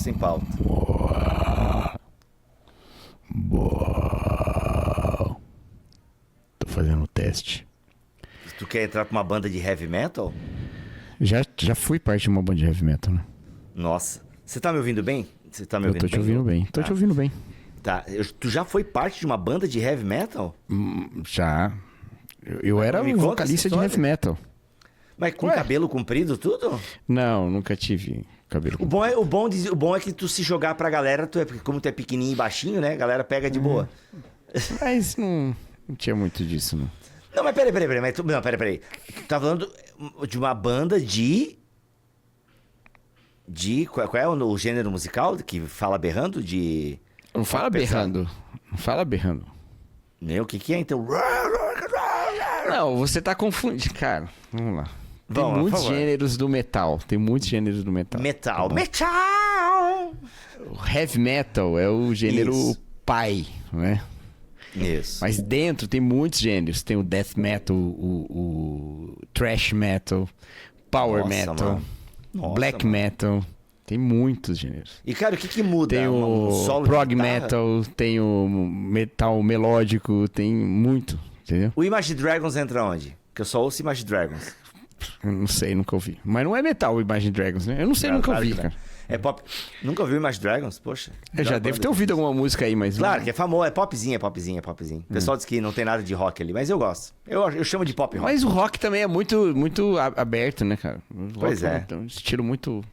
sem pauta. Boa. Tô fazendo o teste. Tu quer entrar pra uma banda de heavy metal? Já fui parte de uma banda de heavy metal, né? Nossa. Você tá me ouvindo bem? Você tá me ouvindo Eu tô te ouvindo bem. Tô te ouvindo bem. Tá. Tu já foi parte de uma banda de heavy metal? Já. Eu era me um conta vocalista essa de história. heavy metal. Mas com cabelo comprido, tudo? Não, nunca tive cabelo. O bom é que tu se jogar pra galera, porque como tu é pequenininho e baixinho, né? A galera pega de boa. Mas não tinha muito disso, não. Não, mas peraí. Não, peraí. Tu tá falando de uma banda de... Qual é o gênero musical que fala berrando? Não fala berrando. Não fala berrando. Meu, o que é então? Não, você tá confundindo. Cara, vamos lá. Tem Vamos, muitos por favor. gêneros do metal. Metal. Tá bom. O heavy metal é o gênero Isso. pai, né? Isso. Mas dentro tem muitos gêneros. Tem o death metal, o thrash metal, power Nossa, metal, mano. Nossa, black mano. metal. Tem muitos gêneros. E, cara, o que muda? Tem Um o solo de prog guitarra? metal, tem o metal melódico, tem muito, entendeu? O Imagine Dragons entra onde? Que eu só ouço Imagine Dragons. Eu não sei, nunca ouvi. Mas não é metal o Imagine Dragons, né? Eu não sei, nunca Claro ouvi, que não. cara. É pop. Nunca ouviu Imagine Dragons? Poxa. Eu já devo ter ouvido alguma música aí, mas... Claro que é famoso, é popzinho. O pessoal diz que não tem nada de rock ali, mas eu gosto. Eu chamo de pop rock. Mas o rock também é muito aberto, né, cara? O rock Pois é. um estilo muito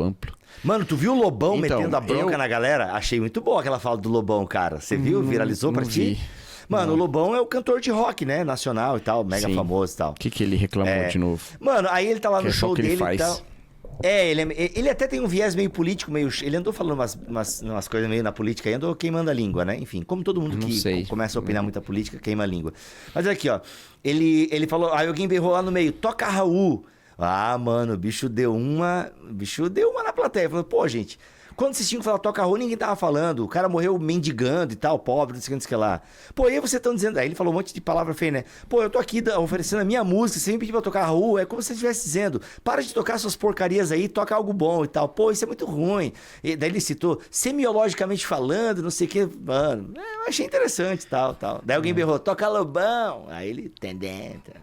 amplo. Mano, tu viu o Lobão Então, metendo a bronca eu- na galera? Achei muito boa aquela fala do Lobão, cara. Você viu? Viralizou não pra ti? vi. Mano, o Lobão é o cantor de rock, né? Nacional e tal, mega Sim. famoso e tal. O que ele reclamou de novo? Mano, aí ele tá lá Que no é só show o que ele dele faz. e tal. Ele até tem um viés meio político, ele andou falando umas coisas meio na política e andou queimando a língua, né? Enfim, como todo mundo Não que sei. começa a opinar muita política, queima a língua. Mas aqui, ó, ele falou, aí alguém berrou lá no meio, toca Raul. Ah, mano, o bicho deu uma na plateia. Falou, pô, gente, quando vocês tinham que falar toca Raul, ninguém tava falando. O cara morreu mendigando e tal, pobre, não sei o que lá. Pô, e aí vocês estão dizendo... Aí ele falou um monte de palavra feia, né? Pô, eu tô aqui oferecendo a minha música, você me pediu pra tocar Raul, é como se você estivesse dizendo, para de tocar suas porcarias aí, toca algo bom e tal. Pô, isso é muito ruim. E daí ele citou, semiologicamente falando, não sei o que. Mano, eu achei interessante e tal. Daí alguém berrou, toca Lobão. Aí ele, tendenta.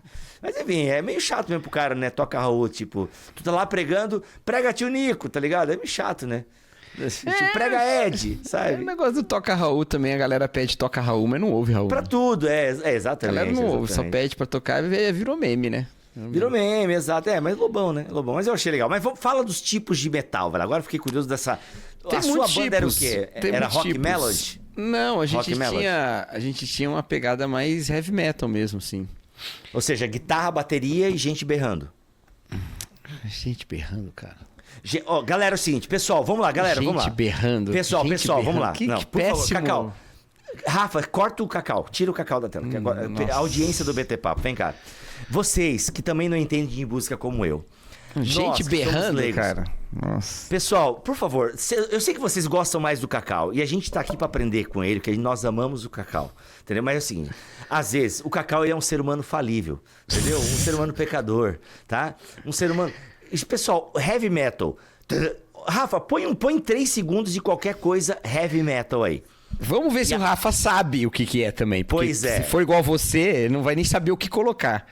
Mas enfim, é meio chato mesmo pro cara, né? Toca Raul, tipo, tu tá lá pregando, prega tio Nico, tá ligado? É meio chato, né? Tipo, prega Ed, É o sabe? negócio do Toca Raul também, a galera pede Toca Raul, mas não ouve Raul. Pra né? tudo, A exatamente. galera não ouve, só exatamente. pede pra tocar e virou meme, né? Virou meme, exato. Mas Lobão, né? Lobão, mas eu achei legal. Mas fala dos tipos de metal, velho. Agora eu fiquei curioso dessa... Tem a sua muitos banda era o tipos, quê? tem Era muitos rock tipos. melody? Não, a gente Melody. tinha uma pegada mais heavy metal mesmo, assim. Ou seja, guitarra, bateria e gente berrando. Gente berrando, cara. Ó, galera, é o seguinte, pessoal, vamos lá, galera, vamos lá. Gente berrando. Pessoal, gente vamos berrando. lá. Que por favor, péssimo. Cacau. Rafa, corta o Cacau, tira o Cacau da tela. Que agora, nossa. a audiência do BT Papo, vem cá. Vocês que também não entendem de música como eu. Gente nós que somos berrando, leigos. cara. Nossa. Pessoal, por favor, eu sei que vocês gostam mais do Cacau e a gente tá aqui pra aprender com ele, porque nós amamos o Cacau, entendeu? Mas é o seguinte, às vezes o Cacau ele é um ser humano falível, entendeu? Um ser humano pecador, tá? Um ser humano... Pessoal, heavy metal... Rafa, põe 3 segundos de qualquer coisa heavy metal aí. Vamos ver se o Rafa sabe o que é também. Porque Pois é. se for igual você, não vai nem saber o que colocar.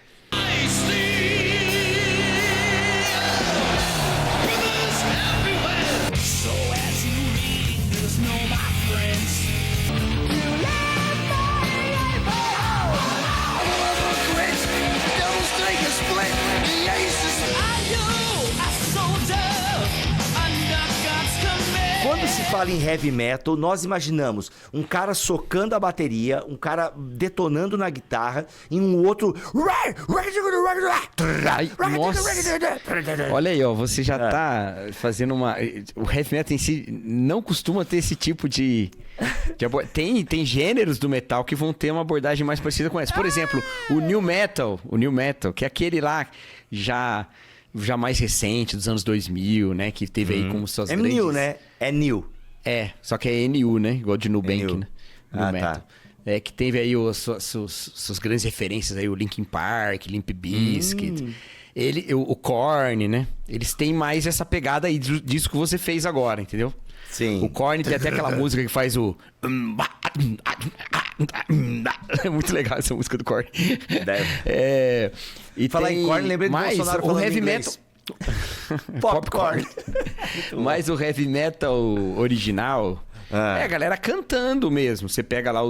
Quando se fala em heavy metal, nós imaginamos um cara socando a bateria, um cara detonando na guitarra e um outro... Ai, nossa. Olha aí, ó, você já tá fazendo uma... O heavy metal em si não costuma ter esse tipo de tem gêneros do metal que vão ter uma abordagem mais parecida com essa. Por exemplo, o new metal, que é aquele lá já mais recente, dos anos 2000, né? Que teve aí como suas grandes... new, né? É new. É, só que é NU, né? Igual de Nubank, NU. né? Ah, Metal. tá. É, que teve aí suas grandes referências aí, o Linkin Park, Limp Bizkit. O Korn, né? Eles têm mais essa pegada aí disso que você fez agora, entendeu? Sim. O Korn tem até aquela música que faz o... É muito legal essa música do Korn. E falar em Korn, lembrei do Bolsonaro falando o heavy metal... Popcorn. Mas o heavy metal original é a galera cantando mesmo. Você pega lá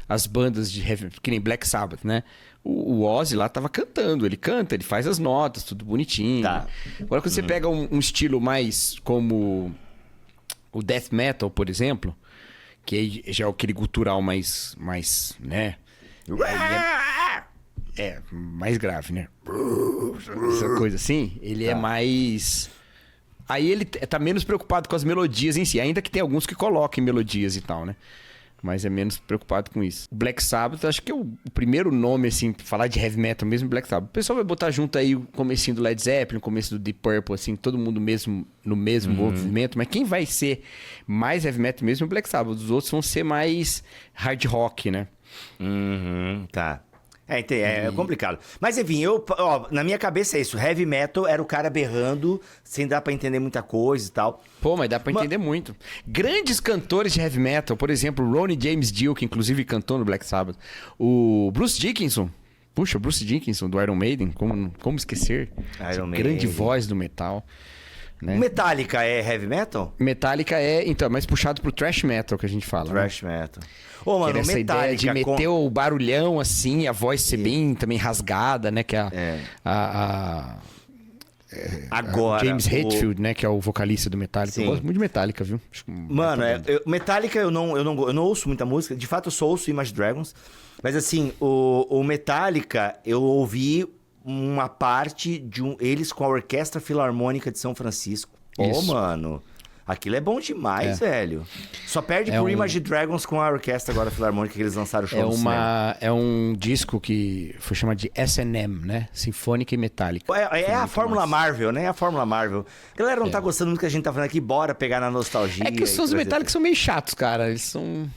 as bandas de heavy, que nem Black Sabbath, né? O Ozzy lá tava cantando. Ele canta, ele faz as notas, tudo bonitinho. Tá. Agora, quando você pega um estilo mais como o death metal, por exemplo, que aí já é aquele gutural mais né? Mais grave, né? Essa coisa assim, ele é mais... Aí ele tá menos preocupado com as melodias em si, ainda que tem alguns que coloquem melodias e tal, né? Mas é menos preocupado com isso. O Black Sabbath, acho que é o primeiro nome, assim, pra falar de heavy metal mesmo, Black Sabbath. O pessoal vai botar junto aí o comecinho do Led Zeppelin, o começo do Deep Purple, assim, todo mundo no mesmo movimento. Mas quem vai ser mais heavy metal mesmo é o Black Sabbath. Os outros vão ser mais hard rock, né? Tá. É complicado. Mas enfim, na minha cabeça é isso. Heavy metal era o cara berrando, sem dar pra entender muita coisa e tal. Pô, mas dá pra entender muito. Grandes cantores de heavy metal, por exemplo, Ronnie James Dio, que inclusive cantou no Black Sabbath. O Bruce Dickinson. Puxa, Bruce Dickinson, do Iron Maiden. Como esquecer? Iron Maiden. Grande voz do metal. Né? Metallica é heavy metal? Metallica é mais puxado pro thrash metal que a gente fala. Thrash metal. Ô, mano, essa ideia de meter o barulhão assim, a voz ser bem também rasgada, né? Que Agora, James Hetfield, né? Que é o vocalista do Metallica. Sim. Eu gosto muito de Metallica, viu? Mano, Metallica eu não ouço muita música. De fato, eu só ouço Imagine Dragons. Mas assim, o Metallica, eu ouvi uma parte de eles com a Orquestra Filarmônica de São Francisco. Pô, mano, aquilo é bom demais, velho. Só perde pro Imagine Dragons com a Orquestra agora Filarmônica que eles lançaram o show no cinema. É um disco que foi chamado de S&M, né? Sinfônica e Metálica. É a Fórmula Marvel, né? É a Fórmula Marvel. A galera não tá gostando muito do que a gente tá falando aqui. Bora pegar na nostalgia. É que os sons do Metallica são meio chatos, cara. Eles são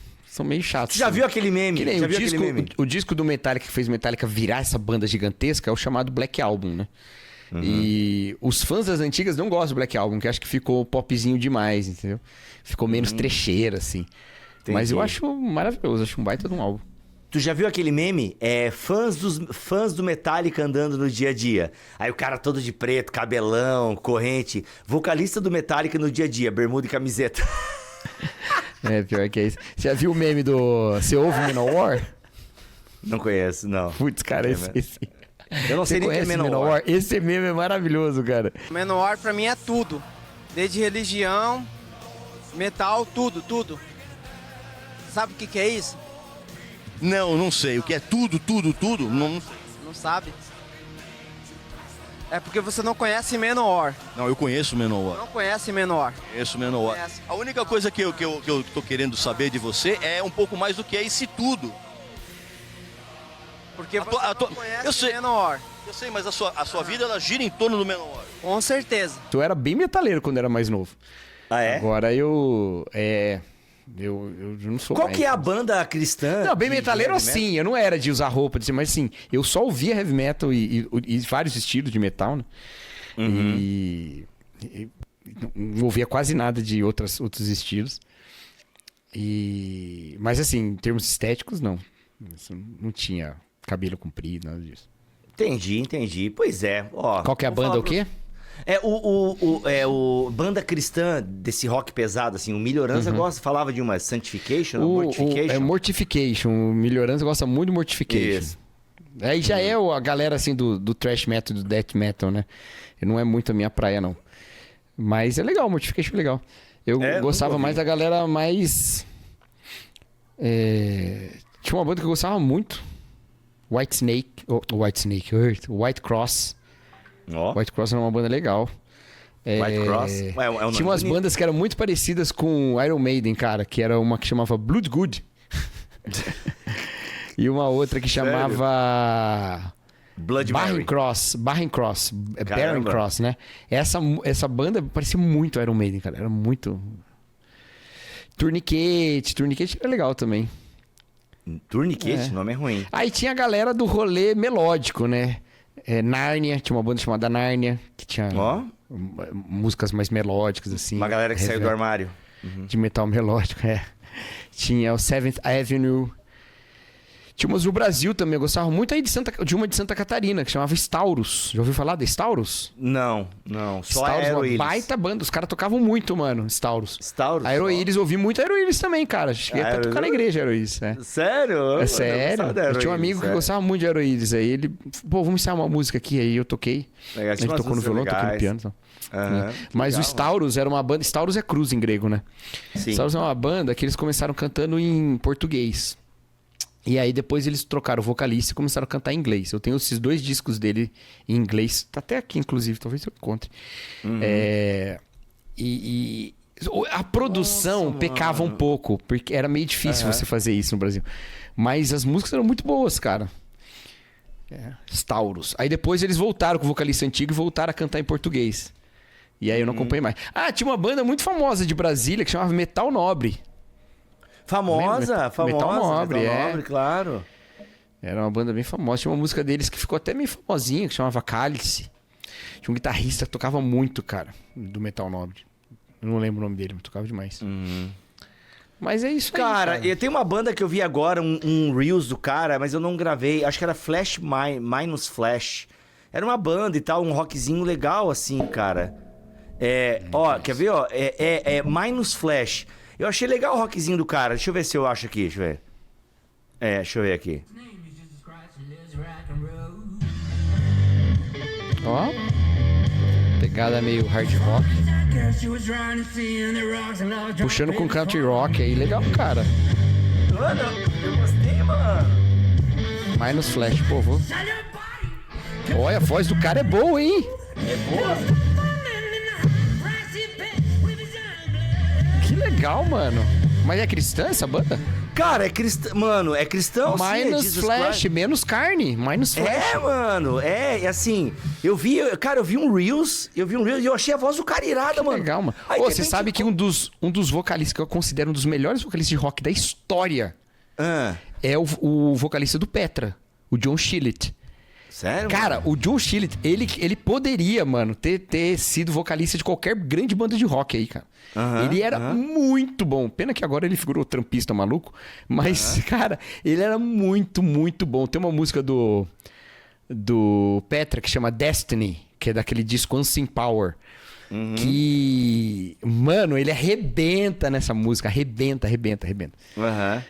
meio chatos. Você já viu aquele meme? O disco do Metallica que fez o Metallica virar essa banda gigantesca é o chamado Black Album, né? E os fãs das antigas não gostam do Black Album, que acho que ficou popzinho demais, entendeu? Ficou menos trecheira, assim. Entendi. Mas eu acho maravilhoso, acho um baita de um álbum. Tu já viu aquele meme? Fãs do Metallica andando no dia a dia. Aí o cara todo de preto, cabelão, corrente. Vocalista do Metallica no dia a dia, bermuda e camiseta. Pior que é isso. Você já viu o meme do... Você ouve Manowar? Não conheço, não. Putz, cara, esse... Eu não sei nem o que é Manowar. Esse meme é maravilhoso, cara. Manowar pra mim é tudo. Desde religião, metal, tudo. Sabe o que é isso? Não sei. O que é tudo? Não sabe? É porque você não conhece Manowar. Não, eu conheço Manowar. Não conhece Manowar. Conheço Manowar. A única coisa que eu tô querendo saber de você é um pouco mais do que é esse tudo. Porque você não conhece Manowar. Eu sei, mas a sua vida ela gira em torno do Manowar. Com certeza. Tu era bem metaleiro quando era mais novo. Ah, é? Agora eu não sou Qual mais. que é a banda cristã? Não, bem metaleiro assim. Eu não era de usar roupa, mas assim, eu só ouvia heavy metal e vários estilos de metal, né? E não ouvia quase nada de outros estilos. Mas assim, em termos estéticos, não. Não tinha cabelo comprido, nada disso. Entendi. Pois é. Ó, qual que é a banda, o quê? O banda cristã desse rock pesado, assim, o Melhorança falava de uma Sanctification, Mortification. Mortification, o Melhorança gosta muito de Mortification. Isso. Aí já é a galera, assim, do thrash metal, do death metal, né? Não é muito a minha praia, não. Mas é legal, Mortification é legal. Eu gostava mais da galera mais... Tinha uma banda que eu gostava muito. White Cross. White Cross era uma banda legal. White Cross? Tinha umas bandas que eram muito parecidas com Iron Maiden, cara. Que era uma que chamava Blood Good. E uma outra que chamava... Barren Cross. Barren Cross, né? Essa banda parecia muito Iron Maiden, cara. Era muito... Tourniquet era legal também. Tourniquet? Nome é ruim. Aí tinha a galera do rolê melódico, né? Nárnia, tinha uma banda chamada Nárnia, que tinha Ó, músicas mais melódicas, assim. uma galera que saiu do armário. De metal melódico, Tinha o Seventh Avenue. Tinha umas do Brasil também, eu gostava muito aí de uma de Santa Catarina, que chamava Staurus. Já ouviu falar da Staurus? Não. Só Staurus, uma Aeroíris. baita banda. Os caras tocavam muito, mano, Staurus. Staurus? Aeroíris, ouvi muito Aeroíris também, cara. Cheguei até a tocar na igreja Aeroíris, Sério? É sério. Eu tinha um amigo que gostava muito de Aeroíris. Aí ele, vamos ensaiar uma música aqui. Aí eu toquei. Legal, A gente tocou no violão, toquei no piano. Então. Mas legal, o Staurus era uma banda... Staurus é cruz em grego, né? Sim. Staurus é uma banda que eles começaram cantando em português. E aí depois eles trocaram o vocalista e começaram a cantar em inglês. Eu tenho esses 2 discos dele em inglês. Tá até aqui, inclusive. Talvez eu encontre. A produção pecava um pouco. Porque era meio difícil você fazer isso no Brasil. Mas as músicas eram muito boas, cara. Staurus. Aí depois eles voltaram com o vocalista antigo e voltaram a cantar em português. E aí eu não acompanhei mais. Tinha uma banda muito famosa de Brasília que chamava Metal Nobre. Famosa. Metal Nobre, claro. Era uma banda bem famosa. Tinha uma música deles que ficou até meio famosinha, que chamava Cálice. Tinha um guitarrista que tocava muito, cara, do Metal Nobre. Eu não lembro o nome dele, mas tocava demais. Mas é isso aí, Cara, tem uma banda que eu vi agora, um Reels do cara, mas eu não gravei. Acho que era Flash Minus Flash. Era uma banda e tal, um rockzinho legal assim, cara. Quer ver, ó? É Minus Flash. Eu achei legal o rockzinho do cara. Deixa eu ver se eu acho aqui, deixa eu ver. Deixa eu ver aqui. Ó. Pegada meio hard rock. Puxando com country rock aí. Legal, cara. Mano, eu gostei, mano. Minus Flash, pô. Olha, a voz do cara é boa, hein? É boa? Que legal, mano. Mas é cristã essa banda? Cara, é cristão. Mano, é cristão, sim. Minus Flash, menos carne. Minus Flash. Mano. Assim, eu vi um Reels e eu achei a voz do cara irada, mano. Legal, mano. Aí, Você sabe que um dos vocalistas que eu considero um dos melhores vocalistas de rock da história é o vocalista do Petra, o John Shillett. Sério? Cara, mano? o John Shillett, ele poderia, mano, ter sido vocalista de qualquer grande banda de rock aí, cara. Ele era muito bom. Pena que agora ele figurou trampista maluco. Mas, cara, ele era muito, muito bom. Tem uma música do Petra que chama Destiny, que é daquele disco Unseen Power. Que, mano, ele arrebenta nessa música. Arrebenta. Caramba.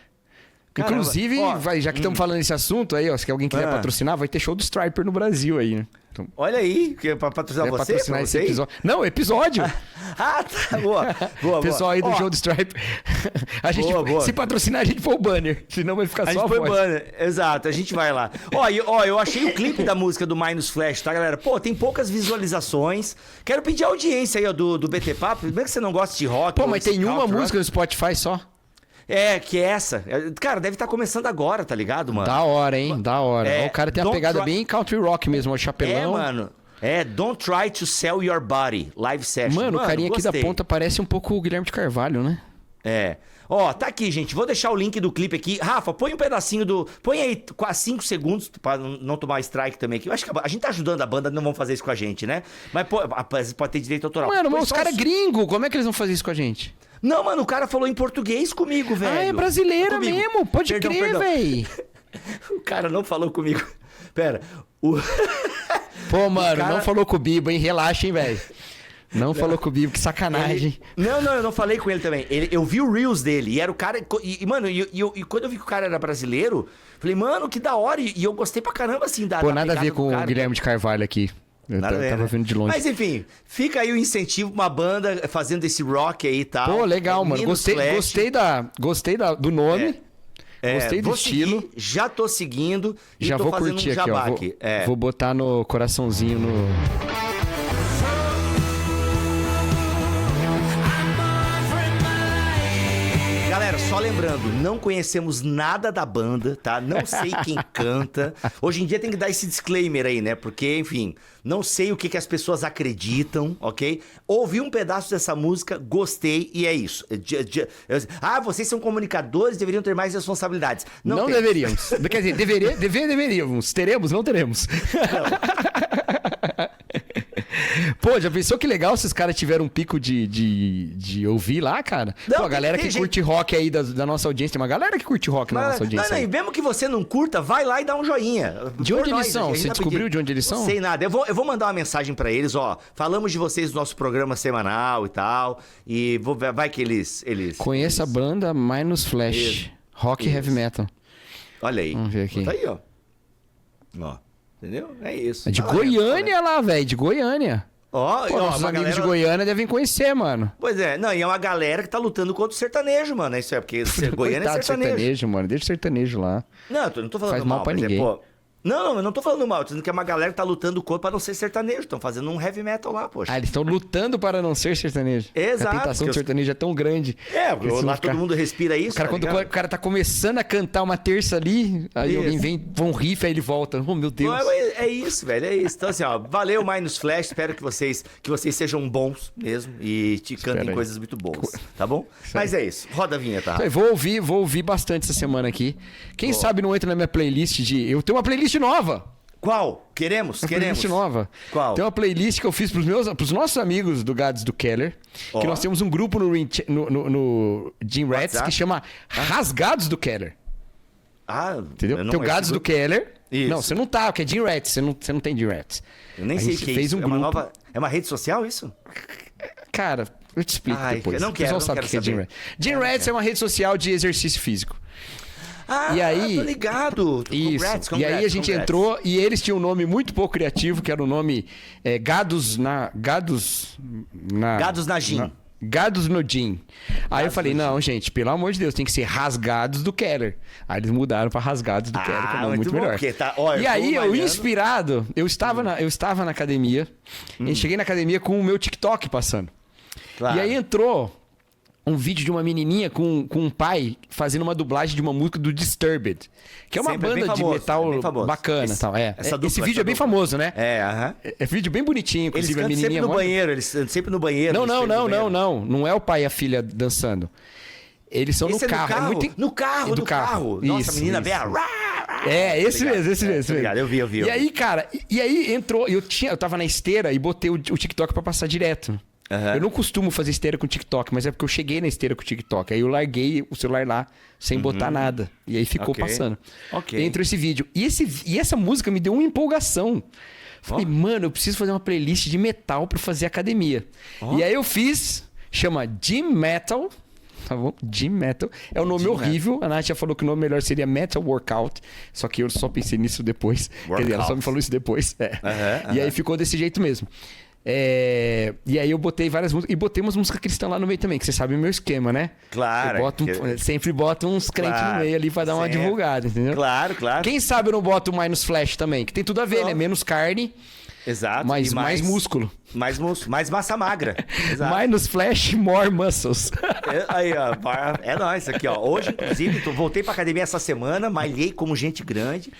Inclusive, já que estamos falando desse assunto aí, ó, se alguém quiser patrocinar, vai ter show do Striper no Brasil aí, né? Então, olha aí, que é pra patrocinar você? Patrocinar esse episódio. Não, episódio! Tá. Boa. Pessoal aí do show do Striper. Se patrocinar, a gente põe o banner. Senão vai ficar só a gente põe voz. banner. Exato, a gente vai lá. Eu achei o clipe da música do Minus Flash, tá, galera? Pô, tem poucas visualizações. Quero pedir a audiência aí, ó, do BT Papo. Mesmo que você não goste de rock. Pô, mas tem uma música no Spotify só? Que é essa. Cara, deve estar começando agora, tá ligado, mano? Da hora, hein? Da hora. O cara tem uma pegada bem country rock mesmo, o chapelão. Mano. Don't Try to Sell Your Body, live session. Mano, o carinha aqui da ponta parece um pouco o Guilherme de Carvalho, né? Tá aqui, gente. Vou deixar o link do clipe aqui. Rafa, põe um pedacinho do... Põe aí 5 segundos pra não tomar strike também aqui. Eu acho que a gente tá ajudando a banda, não vão fazer isso com a gente, né? Mas pode ter direito autoral. Mano, mas os caras gringos, como é que eles vão fazer isso com a gente? Não, mano, o cara falou em português comigo, velho. É brasileira mesmo. Pode crer, velho. O cara não falou comigo. Pera. Pô, mano, não falou com o Bibo, hein? Relaxa, hein, velho. Não falou com o Bibo, que sacanagem. Não, eu não falei com ele também. Eu vi o Reels dele e era o cara... Mano, quando eu vi que o cara era brasileiro, falei, mano, que da hora. E eu gostei pra caramba, assim, da nada a ver com o Guilherme de Carvalho aqui. Eu tava vendo de longe. Mas enfim, fica aí o incentivo pra uma banda fazendo esse rock aí e tal. Pô, legal, mano. Gostei do nome. Gostei do estilo. Já tô seguindo. Já vou curtir aqui, ó. Vou botar no coraçãozinho no... Galera, Só lembrando, não conhecemos nada da banda, tá? Não sei quem canta. Hoje em dia tem que dar esse disclaimer aí, né? Porque, enfim, não sei o que as pessoas acreditam, ok? Ouvi um pedaço dessa música, gostei e é isso. Vocês são comunicadores, deveriam ter mais responsabilidades. Não deveríamos. Quer dizer, deveríamos. Teremos, não teremos. Pô, já pensou que legal se os caras tiveram um pico de ouvir lá, cara? Não, pô, a galera que curte rock aí da nossa audiência, tem uma galera que curte rock na nossa audiência. Não, e mesmo que você não curta, vai lá e dá um joinha. De onde eles são? Você descobriu de onde eles são? Não sei nada. Eu vou mandar uma mensagem pra eles, ó. Falamos de vocês no nosso programa semanal e tal. E vai que eles... Conheça a banda Minus Flash. Isso. Rock e Heavy Metal. Olha aí. Vamos ver aqui. Tá aí, ó. Ó. Entendeu? É isso. É de Goiânia lá, velho. De Goiânia. Ó, pô, nossos amigos de Goiânia devem conhecer, mano. Pois é. Não, e é uma galera que tá lutando contra o sertanejo, mano. Isso é porque Goiânia é sertanejo. Mano. Deixa o sertanejo lá. Não, eu não tô falando Faz mal pra ninguém. Pô, não, eu não tô falando mal. Tô dizendo que é uma galera que tá lutando contra pra não ser sertanejo. Estão fazendo um heavy metal lá, poxa. Ah, eles estão lutando para não ser sertanejo. Exato. A tentação do sertanejo é tão grande. É, porque lá todo mundo respira isso, cara, quando o cara tá começando a cantar uma terça ali, aí alguém vem, um riff, aí ele volta. Oh, meu Deus. É isso, velho, é isso. Então assim, ó, valeu Minus Flash. Espero que vocês sejam bons mesmo e te cantem coisas muito boas, tá bom? Mas é isso. Roda a vinheta. Tá? Vou ouvir bastante essa semana aqui. Quem sabe não entra na minha playlist Eu tenho uma playlist nova. Qual? Queremos. Playlist nova. Qual? Tem uma playlist que eu fiz pros nossos amigos do Gads do Keller. Que nós temos um grupo no Jim Rats que chama Rasgados do Keller. Ah, entendeu? Tem o Gads do Keller. Isso. Não, você não tá, porque é Jim Rats. Você não tem Jim Rats. Eu nem sei o que é isso. Um grupo. É uma rede social isso? Cara, eu te explico depois. Eu não quero, sabe o que é Jim Rats. Jim Rats é uma rede social de exercício físico. Ah, e aí, tô ligado. Isso. E aí a gente entrou e eles tinham um nome muito pouco criativo, que era o nome Gados na Gin. Gados no Gin. Aí eu falei, não, gente, pelo amor de Deus, tem que ser Rasgados do Keller. Aí eles mudaram pra Rasgados do Keller, que é muito melhor. E aí, eu inspirado, eu estava na academia, e cheguei na academia com o meu TikTok passando. Claro. E aí entrou um vídeo de uma menininha com um pai fazendo uma dublagem de uma música do Disturbed, que é uma banda de metal bacana. Esse vídeo é bem famoso, né? É vídeo bem bonitinho, inclusive a menininha. Eles sempre no banheiro. Não é o pai e a filha dançando. Eles são no carro. No carro. Nossa, a menina vem. Esse mesmo. Obrigado, eu vi. E aí, cara, entrou. Eu tava na esteira e botei o TikTok pra passar direto. Eu não costumo fazer esteira com TikTok, mas é porque eu cheguei na esteira com o TikTok. Aí eu larguei o celular lá, sem botar nada. E aí ficou passando. Entrou esse vídeo. E essa música me deu uma empolgação. Falei, mano, eu preciso fazer uma playlist de metal pra fazer academia. E aí eu fiz, chama Gym Metal. Tá bom? Gym Metal. É um nome horrível. A Nath já falou que o nome melhor seria Metal Workout. Só que eu só pensei nisso depois. Quer dizer, ela só me falou isso depois. E aí ficou desse jeito mesmo. E aí eu botei várias músicas. E botei umas músicas cristãs lá no meio também, que você sabe o meu esquema, né? Claro. Sempre boto uns crentes no meio ali pra dar uma divulgada, entendeu? Claro. Quem sabe eu não boto o Minus Flash também, que tem tudo a ver, né? Menos carne. Exato. Mas mais músculo. Mais músculo, mais massa magra. Exato. Minus Flash, more muscles. Aí, ó. É nóis aqui, ó. Hoje, inclusive, voltei pra academia essa semana, malhei como gente grande.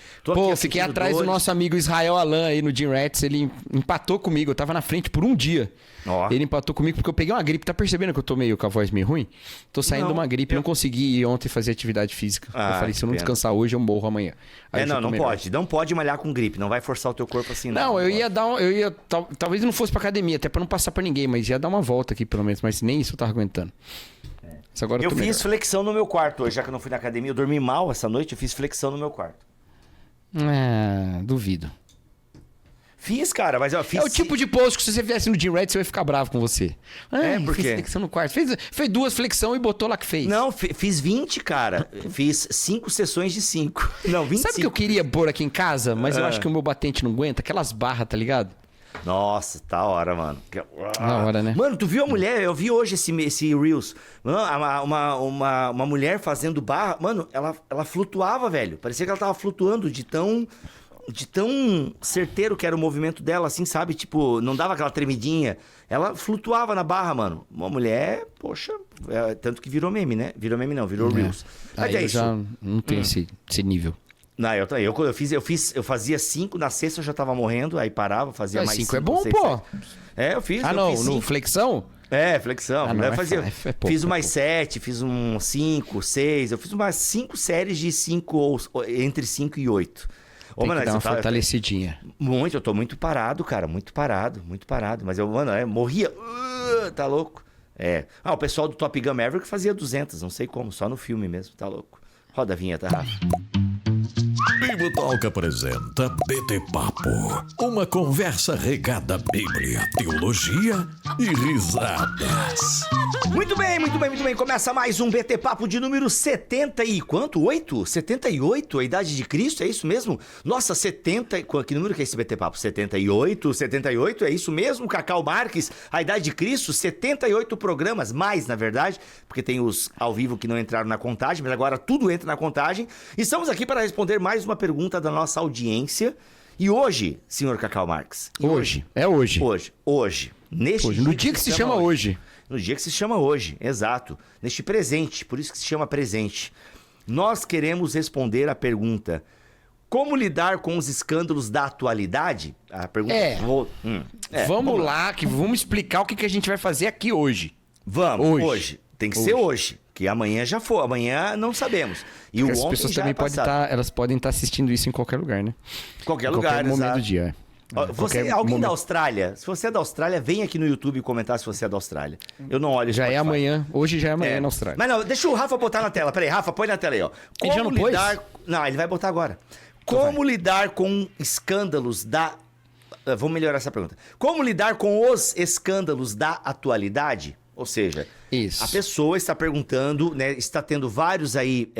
Fiquei atrás do nosso amigo Israel Alan aí no Gym Rats. Ele empatou comigo. Eu tava na frente por um dia. Ele empatou comigo porque eu peguei uma gripe. Tá percebendo que eu tô com a voz meio ruim? Tô saindo de uma gripe. Não consegui ir ontem fazer atividade física. Eu falei, se eu não descansar hoje, eu morro amanhã. Aí não pode. Não pode malhar com gripe. Não vai forçar o teu corpo assim, não. Eu ia talvez não fosse pra academia, até pra não passar pra ninguém, mas ia dar uma volta aqui pelo menos, mas nem isso eu tava aguentando. Agora eu fiz flexão no meu quarto hoje, já que eu não fui na academia, eu dormi mal essa noite, eu fiz flexão no meu quarto. Duvido. Fiz, cara, mas eu fiz... É o tipo de post que se você viesse no Gym Rats, eu ia ficar bravo com você. Por quê? Fiz flexão no quarto. Fez 2 flexão e botou lá que fez. Não, fiz 20, cara. Fiz 5 sessões de 5. Não, 25. Sabe o que eu queria pôr aqui em casa, mas eu acho que o meu batente não aguenta? Aquelas barras, tá ligado? Nossa, tá hora, mano. Da hora, né? Mano, tu viu a mulher? Eu vi hoje esse Reels. Mano, uma mulher fazendo barra. Mano, ela flutuava, velho. Parecia que ela tava flutuando de tão certeiro que era o movimento dela, assim, sabe? Tipo, não dava aquela tremidinha. Ela flutuava na barra, mano. Uma mulher, poxa, Tanto que virou meme, né? Virou meme não, virou Reels. Mas Aí é eu isso. já não tenho esse nível. Não, eu fazia 5, na sexta eu já tava morrendo, aí parava, fazia Mas mais 5 é bom, 6, pô. 7. Eu fiz. Ah, eu não, fiz no 5. flexão? Flexão. Ah, não, Eu fazia, é pouco, fiz é umas pouco. 7, fiz um 5, 6. Eu fiz umas 5 séries de 5, entre 5 e 8. Tem que dar uma fortalecidinha. Eu tô muito parado, cara. Muito parado. Mas eu, mano, morria. Tá louco? O pessoal do Top Gun Maverick fazia 200, não sei como, só no filme mesmo, tá louco. Roda a vinheta, Rafa. Bibotalk apresenta BT Papo, uma conversa regada à Bíblia, teologia e risadas. Muito bem. Começa mais um BT Papo de número 70 e quanto? 8? 78? A idade de Cristo, é isso mesmo? Nossa, 70... Que número que é esse BT Papo? 78? 78? É isso mesmo, Cacau Marques? A idade de Cristo? 78 programas, mais na verdade, porque tem os ao vivo que não entraram na contagem, mas agora tudo entra na contagem. Estamos aqui para responder mais uma pergunta da nossa audiência. E hoje, senhor Cacau Marques... Hoje. No dia que se chama hoje. No dia que se chama hoje, exato. Neste presente, por isso que se chama presente. Nós queremos responder a pergunta: como lidar com os escândalos da atualidade? A pergunta... Vamos lá, que vamos explicar o que a gente vai fazer aqui hoje. Vamos, hoje. Tem que ser hoje, que amanhã já for. Amanhã não sabemos. E Porque o as ontem pessoas já também é podem estar assistindo isso em qualquer lugar, né? Qualquer lugar, qualquer momento exato. do dia. Alguém da Austrália? Se você é da Austrália, vem aqui no YouTube comentar se você é da Austrália. Eu não olho Já Spotify. é amanhã. Hoje já é amanhã na Austrália. Mas não, deixa o Rafa botar na tela. Peraí, Rafa, põe na tela aí, ó. Ele já não pôs? Não, ele vai botar agora. Como lidar com escândalos da... Vamos melhorar essa pergunta. Como lidar com os escândalos da atualidade? Ou seja, Isso. a pessoa está perguntando, né? Está tendo vários aí...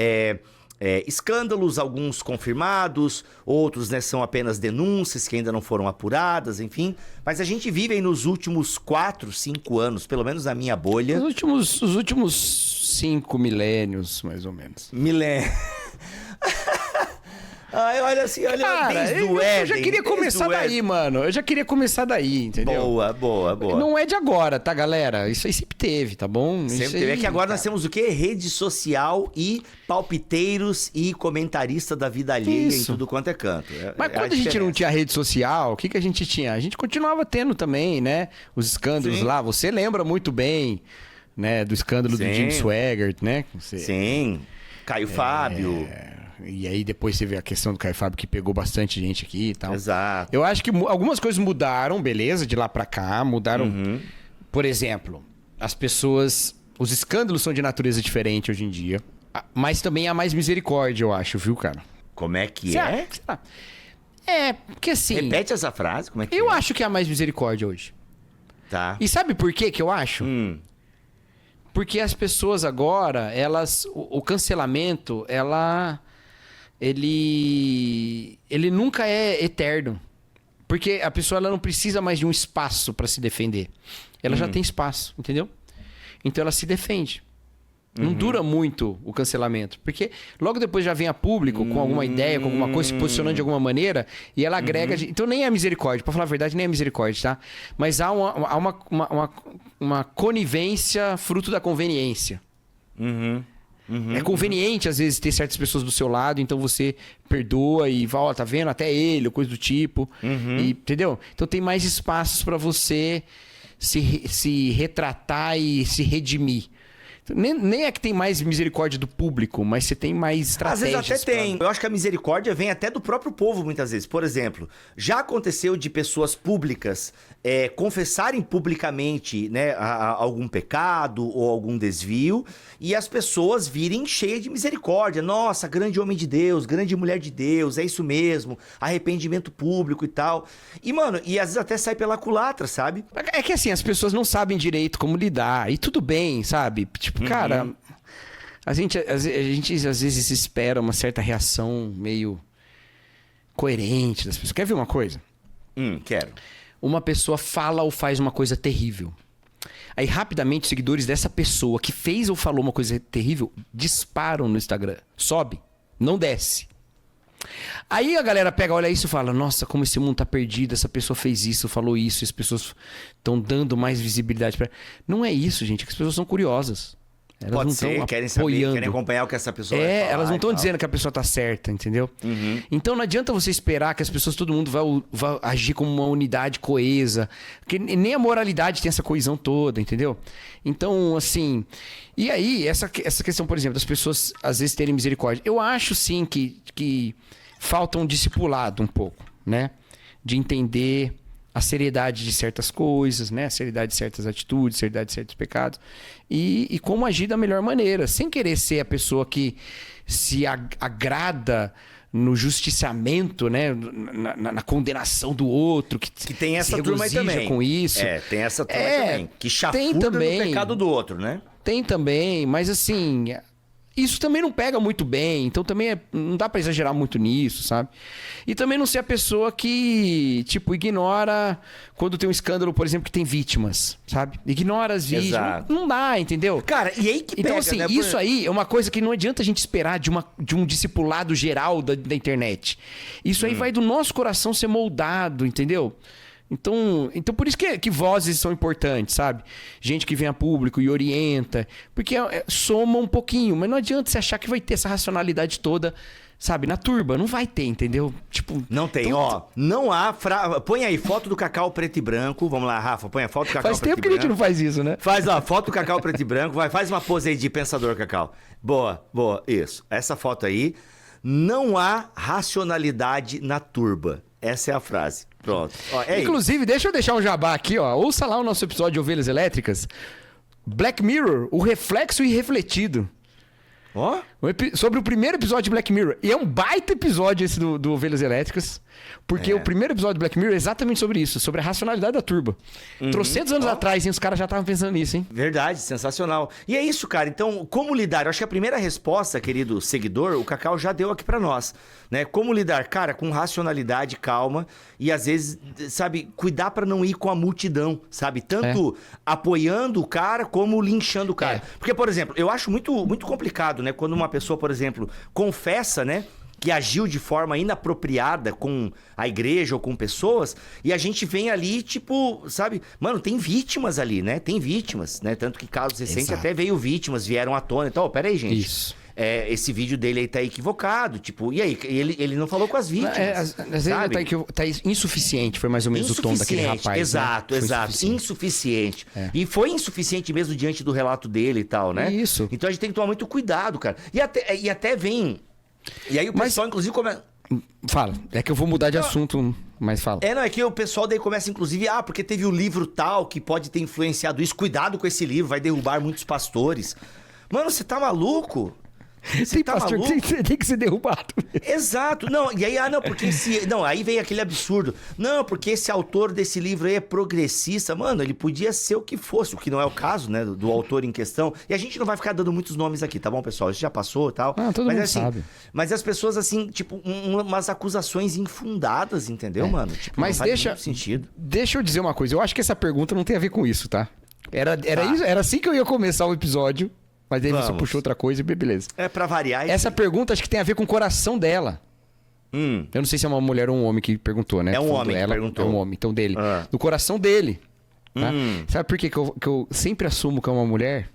escândalos, alguns confirmados, outros, né, são apenas denúncias que ainda não foram apuradas, enfim. Mas a gente vive aí nos últimos 4, 5 anos, pelo menos na minha bolha. Os últimos 5 milênios, mais ou menos. Ai, olha assim, olha, Cara, desde o eu Éden. já queria começar daí, mano. Eu já queria começar daí, entendeu? Boa. Não é de agora, tá, galera? Isso aí sempre teve, tá bom? Sempre Isso teve. aí, É que agora cara. nós temos o quê? Rede social e palpiteiros e comentarista da vida alheia Isso. em tudo quanto é canto. Mas quando a gente não tinha rede social, o que a gente tinha? A gente continuava tendo também, né? Os escândalos Sim. lá. Você lembra muito bem, né? Do escândalo do Sim. Jim Swaggart, né? Sim. Caio Fábio. E aí depois teve a questão do Caio Fábio que pegou bastante gente aqui e tal. Exato. Eu acho que algumas coisas mudaram, beleza, de lá pra cá, mudaram. Por exemplo, as pessoas, os escândalos são de natureza diferente hoje em dia, mas também há mais misericórdia, eu acho, viu, cara? Como é que Você é? acha? Porque assim, Repete essa frase, como é que eu é? acho que há mais misericórdia hoje. Tá. E sabe por quê que eu acho? Porque as pessoas agora, o cancelamento, ele nunca é eterno. Porque a pessoa ela não precisa mais de um espaço para se defender. Ela já tem espaço, entendeu? Então ela se defende. Não dura muito o cancelamento. Porque logo depois já vem a público com alguma ideia, com alguma coisa, se posicionando de alguma maneira, e ela agrega... Então nem é misericórdia. Pra falar a verdade, nem é misericórdia, tá? Mas há uma conivência fruto da conveniência. É conveniente, às vezes, ter certas pessoas do seu lado, então você perdoa e fala, ó, tá vendo? Até ele, ou coisa do tipo. E, entendeu? Então tem mais espaços pra você se retratar e se redimir. Nem é que tem mais misericórdia do público, mas você tem mais estratégias. Às vezes até tem. Eu acho que a misericórdia vem até do próprio povo, muitas vezes. Por exemplo, já aconteceu de pessoas públicas confessarem publicamente, né, algum pecado ou algum desvio, e as pessoas virem cheias de misericórdia. Nossa, grande homem de Deus, grande mulher de Deus, é isso mesmo, arrependimento público e tal. E, mano, e às vezes até sai pela culatra, sabe? É que assim, as pessoas não sabem direito como lidar, e tudo bem, sabe? Tipo, cara, a gente às vezes espera uma certa reação meio coerente das pessoas. Quer ver uma coisa? Quero. Uma pessoa fala ou faz uma coisa terrível. Aí, rapidamente, os seguidores dessa pessoa que fez ou falou uma coisa terrível disparam no Instagram. Sobe, não desce. Aí a galera pega, olha isso e fala, nossa, como esse mundo tá perdido, essa pessoa fez isso, falou isso, e as pessoas estão dando mais visibilidade pra... Não é isso, gente, é que as pessoas são curiosas. Elas Pode não ser, estão querem saber, apoiando. querem acompanhar o que essa pessoa vai falar elas não e estão tal. dizendo que a pessoa tá certa, entendeu? Então não adianta você esperar que as pessoas, todo mundo vai agir como uma unidade coesa. Porque nem a moralidade tem essa coesão toda, entendeu? Então, assim... E aí, essa questão, por exemplo, das pessoas às vezes terem misericórdia. Eu acho, sim, que falta um discipulado um pouco, né? De entender a seriedade de certas coisas, né? A seriedade de certas atitudes, a seriedade de certos pecados. E como agir da melhor maneira, sem querer ser a pessoa que se agrada no justiciamento, né? Na condenação do outro. Que tem essa turma aí também. Com isso. Tem essa turma aí também. Que chafurda no pecado do outro, né? Tem também, mas assim... Isso também não pega muito bem, então também não dá pra exagerar muito nisso, sabe? E também não ser a pessoa que, tipo, ignora quando tem um escândalo, por exemplo, que tem vítimas, sabe? Ignora as vítimas. Exato. Não dá, entendeu? Cara, e aí que pega, então, assim, né? isso aí é uma coisa que não adianta a gente esperar de um discipulado geral da internet. Isso aí vai do nosso coração ser moldado, entendeu? Então por isso que vozes são importantes, sabe? Gente que vem a público e orienta. Porque soma um pouquinho. Mas não adianta você achar que vai ter essa racionalidade toda, sabe? Na turba. Não vai ter, entendeu? Tipo... Não tem, ó. Não há... Põe aí foto do Cacau preto e branco. Vamos lá, Rafa. Põe a foto do Cacau Faz preto e tempo que branco. a gente não faz isso, né? Faz, ó, foto do Cacau preto e branco. Faz uma pose aí de pensador, Cacau. Boa. Isso. Essa foto aí. Não há racionalidade na turba. Essa é a frase. Pronto. Ó, Inclusive, deixa eu deixar um jabá aqui, ó. Ouça lá o nosso episódio de Ovelhas Elétricas. Black Mirror, o reflexo irrefletido. Ó. Sobre o primeiro episódio de Black Mirror. E é um baita episódio esse do Ovelhas Elétricas. Porque o primeiro episódio do Black Mirror é exatamente sobre isso. Sobre a racionalidade da turba. 300 anos atrás, hein, os caras já estavam pensando nisso, hein? Verdade, sensacional. E é isso, cara. Então, como lidar? Eu acho que a primeira resposta, querido seguidor, o Cacau já deu aqui pra nós, né? Como lidar, cara, com racionalidade, calma e às vezes, sabe, cuidar pra não ir com a multidão, sabe? Tanto apoiando o cara como linchando o cara. Porque, por exemplo, eu acho muito, muito complicado, né? Quando uma pessoa, por exemplo, confessa, né? Que agiu de forma inapropriada com a igreja ou com pessoas, e a gente vem ali, tipo, sabe? Mano, tem vítimas ali, né? Tem vítimas, né? Tanto que casos recentes até vítimas, vieram à tona. Então, peraí, gente. Isso. Esse vídeo dele aí tá equivocado, tipo, e aí? Ele não falou com as vítimas. Às vezes ele tá insuficiente, foi mais ou menos o tom daquele rapaz. Exato, né? exato. Insuficiente. E foi insuficiente mesmo diante do relato dele e tal, né? Isso. Então a gente tem que tomar muito cuidado, cara. E até vem... E aí o pessoal, inclusive, começa... Fala, é que eu vou mudar de assunto, mas fala. Não, é que o pessoal daí começa, inclusive, porque teve o livro tal que pode ter influenciado isso. Cuidado com esse livro, vai derrubar muitos pastores. Mano, você tá maluco? Tem pastor que tem que ser derrubado. Exato. Não, e aí, porque aí vem aquele absurdo. Não, porque esse autor desse livro aí é progressista. Mano, ele podia ser o que fosse, o que não é o caso, né, do autor em questão. E a gente não vai ficar dando muitos nomes aqui, tá bom, pessoal? Isso já passou e tal. Todo mundo sabe. Mas as pessoas, assim, tipo, umas acusações infundadas, entendeu, mano? Tipo, mas não faz muito sentido. Deixa eu dizer uma coisa. Eu acho que essa pergunta não tem a ver com isso, tá? Era assim que eu ia começar o episódio. Mas aí você puxou outra coisa e beleza. Pra variar. Essa pergunta acho que tem a ver com o coração dela. Eu não sei se é uma mulher ou um homem que perguntou, né? É um homem que perguntou. É um homem, então dele. Do coração dele. Tá? Sabe por que eu sempre assumo que é uma mulher?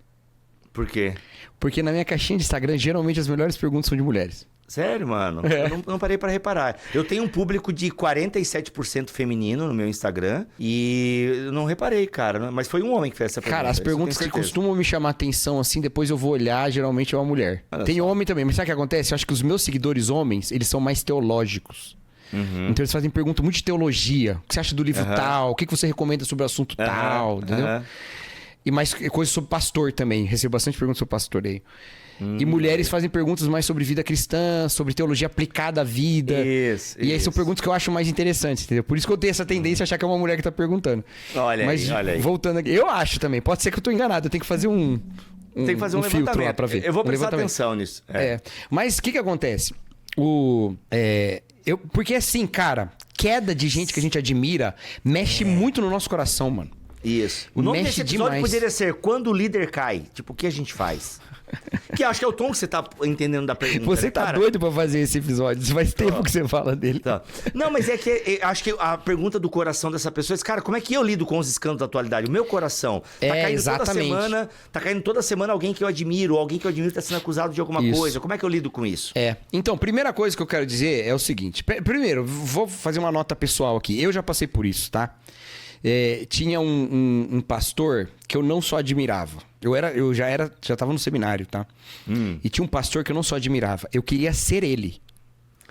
Por quê? Porque na minha caixinha de Instagram, geralmente as melhores perguntas são de mulheres. Sério, mano? Eu não parei pra reparar. Eu tenho um público de 47% feminino no meu Instagram e eu não reparei, cara. Mas foi um homem que fez essa pergunta. Cara, as perguntas que costumam me chamar atenção, assim, depois eu vou olhar, geralmente é uma mulher. Tem homem também, mas sabe o que acontece? Eu acho que os meus seguidores homens, eles são mais teológicos. Então eles fazem pergunta muito de teologia. O que você acha do livro tal? O que você recomenda sobre o assunto tal? Entendeu? E mais coisas sobre pastor também. Recebo bastante perguntas sobre pastoreio. E mulheres fazem perguntas mais sobre vida cristã, sobre teologia aplicada à vida. E aí são perguntas que eu acho mais interessantes, entendeu? Por isso que eu tenho essa tendência a achar que é uma mulher que tá perguntando. Olha aí. Voltando aqui, eu acho também. Pode ser que eu tô enganado. Eu tenho que fazer um filtro lá pra ver. Eu vou prestar atenção nisso. Mas o que acontece? Porque assim, cara, queda de gente que a gente admira mexe muito no nosso coração, mano. Isso. O nome Mexe desse episódio demais. poderia ser Quando o Líder Cai. Tipo, o que a gente faz? Que acho que é o tom que você tá entendendo da pergunta. Você né, tá cara? doido pra fazer esse episódio. Faz tempo que você fala dele. Tá. Não, mas é que acho que a pergunta do coração dessa pessoa é, cara, como é que eu lido com os escândalos da atualidade? O meu coração tá caindo exatamente. tá caindo toda semana alguém que eu admiro, alguém que eu admiro tá sendo acusado de alguma Isso. coisa. Como é que eu lido com isso? Então, primeira coisa que eu quero dizer é o seguinte. Primeiro, vou fazer uma nota pessoal aqui. Eu já passei por isso, tá? Tinha um pastor que eu não só admirava. Eu já tava no seminário, tá? E tinha um pastor que eu não só admirava. Eu queria ser ele.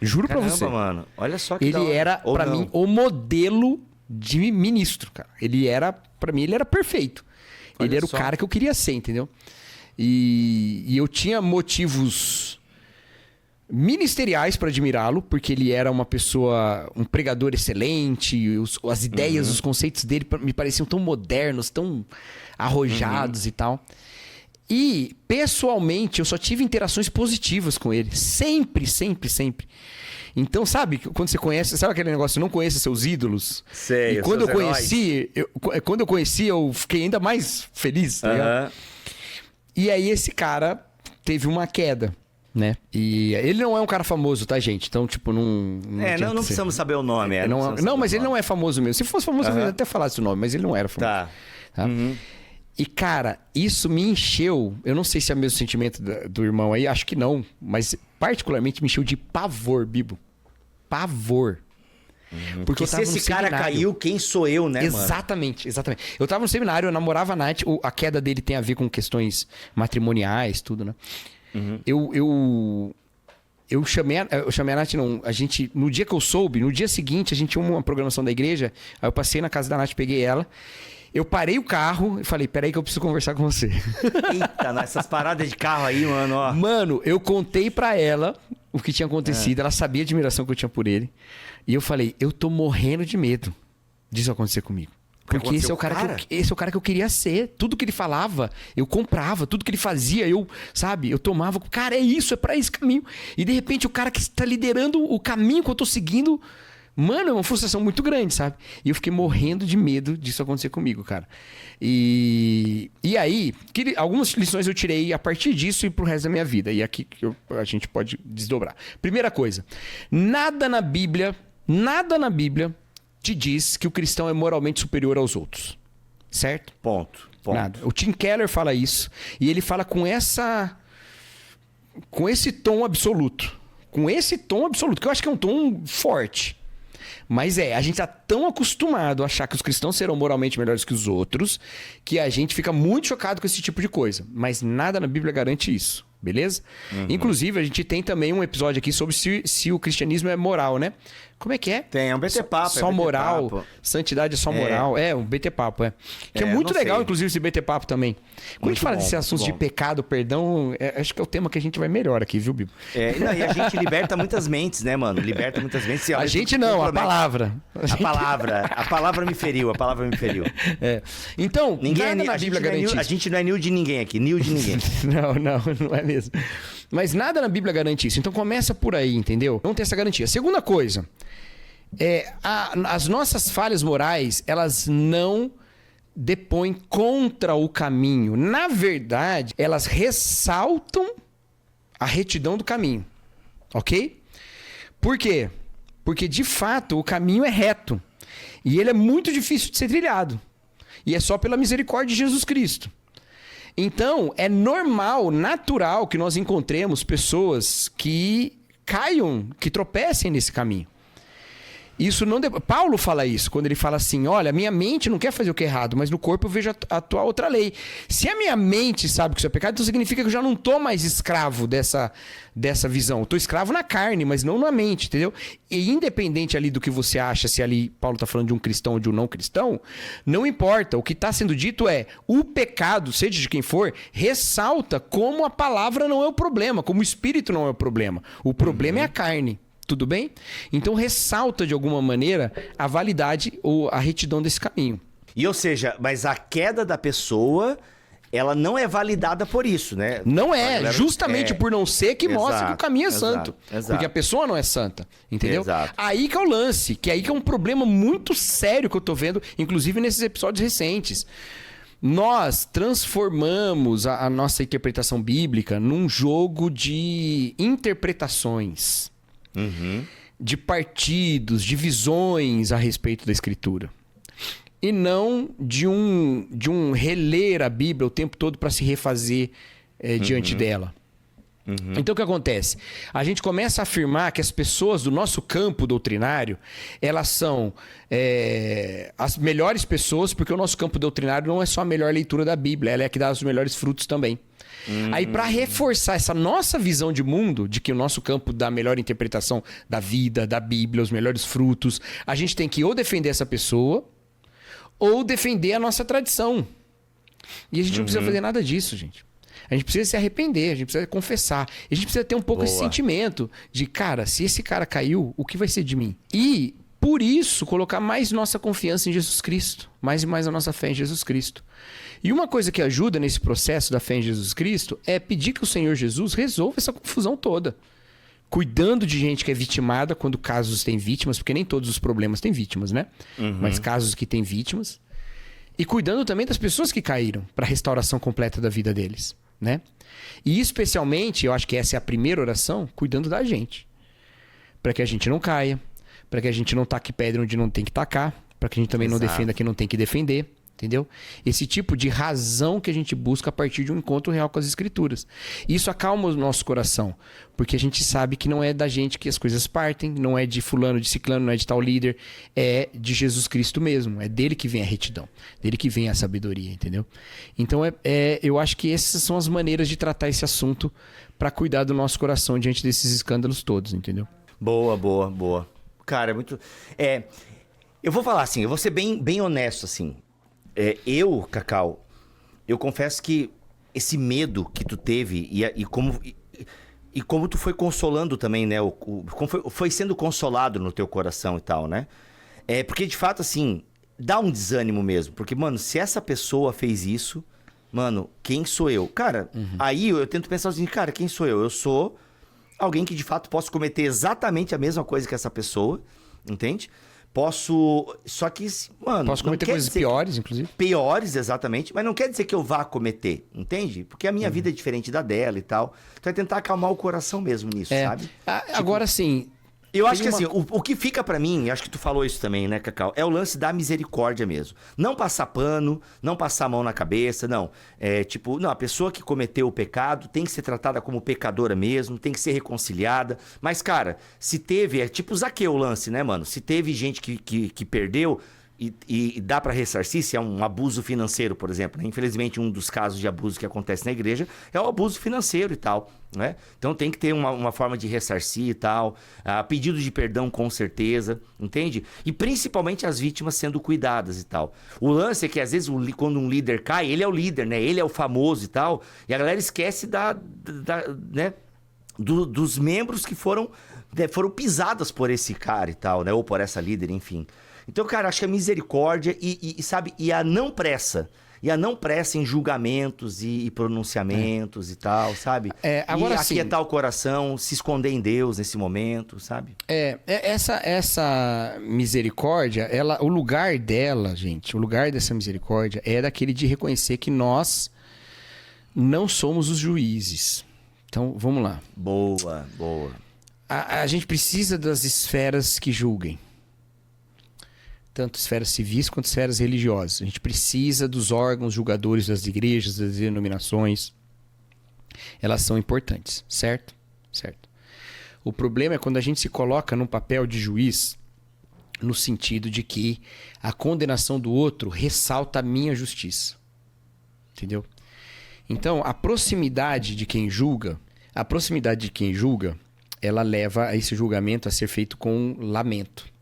Juro pra você. Mano. Olha só que da Ele hora. era, Ou pra não. mim, o modelo de ministro, cara. Pra mim, ele era perfeito. Olha ele era só. o cara que eu queria ser, entendeu? E eu tinha motivos ministeriais para admirá-lo, porque ele era uma pessoa, um pregador excelente, as ideias, os conceitos dele me pareciam tão modernos, tão arrojados e tal. E, pessoalmente, eu só tive interações positivas com ele. Sempre, sempre, sempre. Então, sabe, quando você conhece, sabe aquele negócio, não conhece seus ídolos? Sei, E os quando eu seus conheci, quando eu conheci, eu fiquei ainda mais feliz, tá ligado? Aham. E aí esse cara teve uma queda, né? E ele não é um cara famoso, tá, gente? Então, tipo, não adianta Não ser. precisamos saber o nome. Não, mas ele não é famoso mesmo. Se fosse famoso, eu ia até falar esse nome, mas ele não era famoso. Tá. Tá? E, cara, isso me encheu. Eu não sei se é o mesmo sentimento do irmão aí, acho que não. Mas, particularmente, me encheu de pavor, Bibo. Pavor. Porque eu se tava esse no cara seminário. caiu, quem sou eu, né, mano? Exatamente, exatamente. Eu tava no seminário, eu namorava a Nath. A queda dele tem a ver com questões matrimoniais, tudo, né? Eu chamei a Nath, não. A gente, no dia que eu soube, no dia seguinte, a gente tinha uma programação da igreja. Aí eu passei na casa da Nath, peguei ela. Eu parei o carro e falei, peraí que eu preciso conversar com você. Eita, essas paradas de carro aí, mano, ó. Mano, eu contei pra ela o que tinha acontecido. Ela sabia a admiração que eu tinha por ele. E eu falei, eu tô morrendo de medo disso acontecer comigo. Porque esse é o cara que eu queria ser. Tudo que ele falava, eu comprava. Tudo que ele fazia, eu tomava. Cara, é isso, é pra esse caminho. E de repente o cara que está liderando o caminho que eu tô seguindo... Mano, é uma frustração muito grande, sabe? E eu fiquei morrendo de medo disso acontecer comigo, cara. E aí, algumas lições eu tirei a partir disso e pro resto da minha vida. E aqui a gente pode desdobrar. Primeira coisa, nada na Bíblia te diz que o cristão é moralmente superior aos outros. Certo? Ponto. Nada. O Tim Keller fala isso. E ele fala com esse tom absoluto. Com esse tom absoluto, que eu acho que é um tom forte. Mas a gente tá tão acostumado a achar que os cristãos serão moralmente melhores que os outros, que a gente fica muito chocado com esse tipo de coisa. Mas nada na Bíblia garante isso, beleza? Inclusive, a gente tem também um episódio aqui sobre se o cristianismo é moral, né? Como é que é? Tem, é um BT Papo. Só moral, santidade é só moral. É, um BT Papo, Que é muito não legal, sei. inclusive, esse BT Papo também. Quando a gente fala bom, desse assunto de bom. pecado, perdão, acho que é o tema que a gente vai melhor aqui, viu, Bibo? E a gente liberta muitas mentes, né, mano? Liberta muitas mentes. A gente não, a palavra. A palavra me feriu, Então, nada na Bíblia garante isso. A gente não é nil de ninguém aqui, nil de ninguém. Não é mesmo. Mas nada na Bíblia garante isso. Então começa por aí, entendeu? Não tem essa garantia. Segunda coisa, as nossas falhas morais, elas não depõem contra o caminho. Na verdade, elas ressaltam a retidão do caminho. Ok? Por quê? Porque, de fato, o caminho é reto. E ele é muito difícil de ser trilhado. E é só pela misericórdia de Jesus Cristo. Então, é normal, natural que nós encontremos pessoas que caiam, que tropecem nesse caminho. Isso não Paulo fala isso, quando ele fala assim, olha, minha mente não quer fazer o que é errado, mas no corpo eu vejo atuar outra lei. Se a minha mente sabe que isso é pecado, então significa que eu já não estou mais escravo dessa visão. Estou escravo na carne, mas não na mente, entendeu? E independente ali do que você acha, se ali Paulo está falando de um cristão ou de um não cristão, não importa. O que está sendo dito é, o pecado, seja de quem for, ressalta como a palavra não é o problema, como o espírito não é o problema. O problema é a carne. Tudo bem? Então ressalta de alguma maneira a validade ou a retidão desse caminho. E ou seja, mas a queda da pessoa ela não é validada por isso, né? Não A é, galera- justamente por não ser que mostra que o caminho é santo. Exato. Porque a pessoa não é santa, entendeu? Exato. Aí que é o lance, que aí que é um problema muito sério que eu tô vendo, inclusive nesses episódios recentes. Nós transformamos a nossa interpretação bíblica num jogo de interpretações, de partidos, de visões a respeito da Escritura. E não de um reler a Bíblia o tempo todo para se refazer diante dela. Então o que acontece? A gente começa a afirmar que as pessoas do nosso campo doutrinário, elas são as melhores pessoas, porque o nosso campo doutrinário não é só a melhor leitura da Bíblia, ela é a que dá os melhores frutos também. Aí para reforçar essa nossa visão de mundo, de que o nosso campo dá a melhor interpretação da vida, da Bíblia, os melhores frutos, a gente tem que ou defender essa pessoa, ou defender a nossa tradição. E a gente não precisa fazer nada disso, gente. A gente precisa se arrepender, a gente precisa confessar. A gente precisa ter um pouco esse sentimento de, cara, se esse cara caiu, o que vai ser de mim? E, por isso, colocar mais nossa confiança em Jesus Cristo. Mais e mais a nossa fé em Jesus Cristo. E uma coisa que ajuda nesse processo da fé em Jesus Cristo é pedir que o Senhor Jesus resolva essa confusão toda. Cuidando de gente que é vitimada quando casos têm vítimas, porque nem todos os problemas têm vítimas, né? Mas casos que têm vítimas. E cuidando também das pessoas que caíram para a restauração completa da vida deles, né? E especialmente, eu acho que essa é a primeira oração, cuidando da gente. Para que a gente não caia, para que a gente não taque pedra onde não tem que tacar, para que a gente também não defenda quem não tem que defender. Entendeu? Esse tipo de razão que a gente busca a partir de um encontro real com as Escrituras. Isso acalma o nosso coração, porque a gente sabe que não é da gente que as coisas partem, não é de fulano, de ciclano, não é de tal líder, é de Jesus Cristo mesmo, é dele que vem a retidão, dele que vem a sabedoria, entendeu? Então eu acho que essas são as maneiras de tratar esse assunto para cuidar do nosso coração diante desses escândalos todos, entendeu? Boa. Cara, é muito... eu vou falar assim, eu vou ser bem honesto, assim. Cacau, eu confesso que esse medo que tu teve e como tu foi consolando também, né? Como foi sendo consolado no teu coração e tal, né? Porque, de fato, assim, dá um desânimo mesmo. Porque, mano, se essa pessoa fez isso, mano, quem sou eu? Cara, aí eu tento pensar assim, cara, quem sou eu? Eu sou alguém que, de fato, posso cometer exatamente a mesma coisa que essa pessoa, entende? Só que, mano... Posso cometer coisas piores, inclusive? Piores, exatamente. Mas não quer dizer que eu vá cometer, entende? Porque a minha vida é diferente da dela e tal. Tu vai tentar acalmar o coração mesmo nisso, sabe? Agora, sim... Eu acho que assim, o que fica pra mim, acho que tu falou isso também, né, Cacau? É o lance da misericórdia mesmo. Não passar pano, não passar a mão na cabeça, não. A pessoa que cometeu o pecado tem que ser tratada como pecadora mesmo, tem que ser reconciliada. Mas, cara, se teve, é tipo Zaqueu o lance, né, mano? Se teve gente que perdeu e dá pra ressarcir, se é um abuso financeiro, por exemplo, né? Infelizmente, um dos casos de abuso que acontece na igreja é o abuso financeiro e tal, né? Então tem que ter uma forma de ressarcir e tal, pedido de perdão com certeza, entende? E principalmente as vítimas sendo cuidadas e tal. O lance é que às vezes quando um líder cai, ele é o líder, né? Ele é o famoso e tal, e a galera esquece né? Dos membros que foram pisadas por esse cara e tal, né? Ou por essa líder, enfim. Então, cara, acho que a misericórdia e a não pressa. E a não pressa em julgamentos e pronunciamentos e tal, sabe? Agora e sim, aquietar o coração, se esconder em Deus nesse momento, sabe? Essa misericórdia, o lugar dela, gente, o lugar dessa misericórdia é daquele de reconhecer que nós não somos os juízes. Então, vamos lá. Boa. A gente precisa das esferas que julguem. Tanto esferas civis quanto esferas religiosas. A gente precisa dos órgãos julgadores das igrejas, das denominações. Elas são importantes, certo? Certo. O problema é quando a gente se coloca num papel de juiz, no sentido de que a condenação do outro ressalta a minha justiça. Entendeu? Então, a proximidade de quem julga, ela leva a esse julgamento a ser feito com lamento.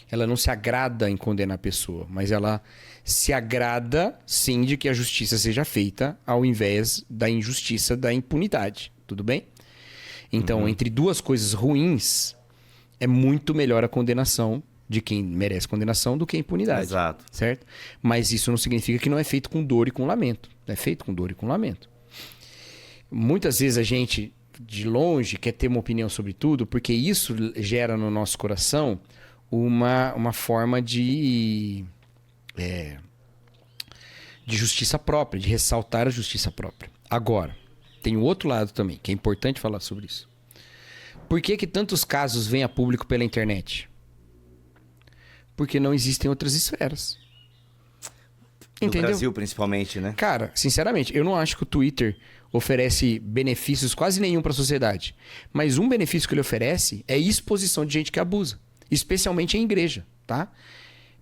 Ela não se agrada em condenar a pessoa, mas ela se agrada, sim, de que a justiça seja feita ao invés da injustiça, da impunidade. Tudo bem? Então, entre duas coisas ruins, é muito melhor a condenação de quem merece condenação do que impunidade. Exato. Certo? Mas isso não significa que não é feito com dor e com lamento. É feito com dor e com lamento. Muitas vezes a gente, de longe, quer ter uma opinião sobre tudo, porque isso gera no nosso coração uma forma de justiça própria, de ressaltar a justiça própria. Agora, tem o outro lado também, que é importante falar sobre isso. Por que tantos casos vêm a público pela internet? Porque não existem outras esferas. No Entendeu? Brasil, principalmente, né? Cara, sinceramente, eu não acho que o Twitter oferece benefícios quase nenhum para a sociedade. Mas um benefício que ele oferece é exposição de gente que abusa. Especialmente em igreja, tá?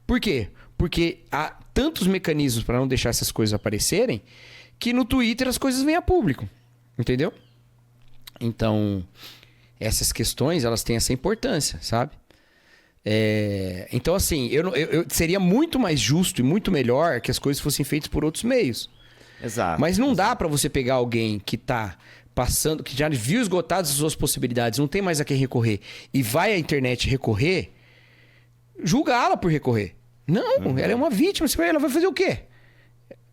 Por quê? Porque há tantos mecanismos para não deixar essas coisas aparecerem que no Twitter as coisas vêm a público. Entendeu? Então, essas questões, elas têm essa importância, sabe? Então, assim, eu seria muito mais justo e muito melhor que as coisas fossem feitas por outros meios. Exato. Mas não dá pra você pegar alguém que tá passando, que já viu esgotadas as suas possibilidades, não tem mais a quem recorrer, e vai à internet recorrer, julgá-la por recorrer. Não, ela é uma vítima, ela vai fazer o quê?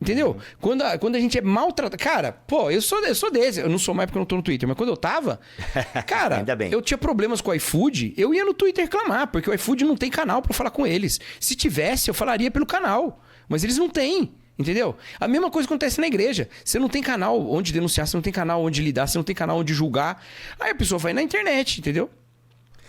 Entendeu? Quando a gente é maltratado... Cara, pô, eu sou desse. Eu não sou mais porque eu não tô no Twitter, mas quando eu tava... Cara, Ainda bem. eu tinha problemas com o iFood, eu ia no Twitter reclamar, porque o iFood não tem canal pra falar com eles. Se tivesse, eu falaria pelo canal. Mas eles não têm, entendeu? A mesma coisa acontece na igreja. Você não tem canal onde denunciar, você não tem canal onde lidar, você não tem canal onde julgar. Aí a pessoa vai na internet, entendeu?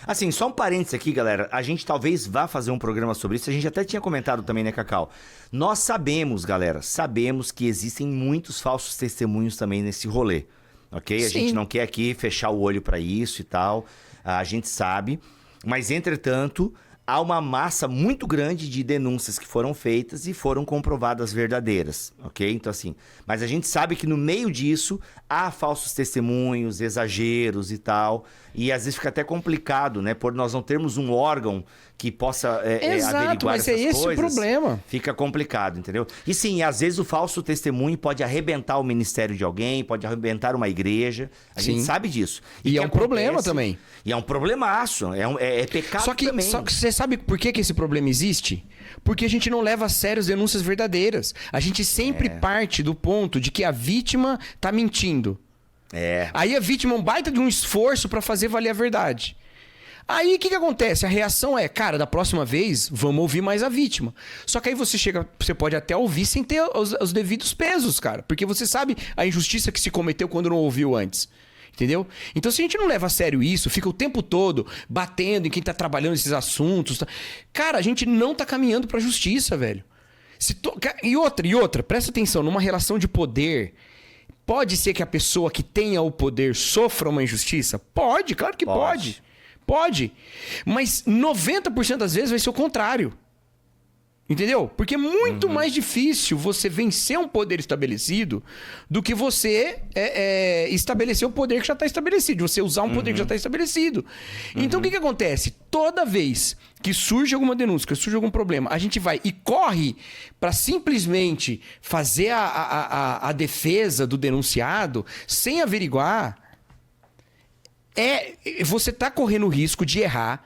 Assim, só um parênteses aqui, galera. A gente talvez vá fazer um programa sobre isso. A gente até tinha comentado também, né, Cacau? Nós sabemos, galera, sabemos que existem muitos falsos testemunhos também nesse rolê, ok? Sim. A gente não quer aqui fechar o olho pra isso e tal. A gente sabe. Mas, entretanto, há uma massa muito grande de denúncias que foram feitas e foram comprovadas verdadeiras, ok? Então, assim, mas a gente sabe que no meio disso há falsos testemunhos, exageros e tal, e às vezes fica até complicado, né? Por nós não termos um órgão que possa averiguar mas essas é esse coisas, o problema. fica complicado, entendeu? E sim, às vezes o falso testemunho pode arrebentar o ministério de alguém, pode arrebentar uma igreja, a gente Sim. sabe disso. E que é um problema também. E é um problemaço, é pecado Só que você sabe por que esse problema existe? Porque a gente não leva a sério as denúncias verdadeiras. A gente sempre parte do ponto de que a vítima tá mentindo. Aí a vítima é um baita de um esforço pra fazer valer a verdade. Aí o que acontece? A reação é, cara, da próxima vez vamos ouvir mais a vítima. Só que aí você pode até ouvir sem ter os devidos pesos, cara. Porque você sabe a injustiça que se cometeu quando não ouviu antes. Entendeu? Então, se a gente não leva a sério isso, fica o tempo todo batendo em quem tá trabalhando esses assuntos... Cara, a gente não tá caminhando pra justiça, velho. E outra, presta atenção, numa relação de poder... Pode ser que a pessoa que tenha o poder sofra uma injustiça? Pode, claro que pode. Pode. Mas 90% das vezes vai ser o contrário. Entendeu? Porque é muito mais difícil você vencer um poder estabelecido do que você estabelecer o poder que já está estabelecido. Você usar um poder que já está estabelecido. Então, o que acontece? Toda vez que surge alguma denúncia, que surge algum problema, a gente vai e corre para simplesmente fazer a defesa do denunciado sem averiguar. Você está correndo o risco de errar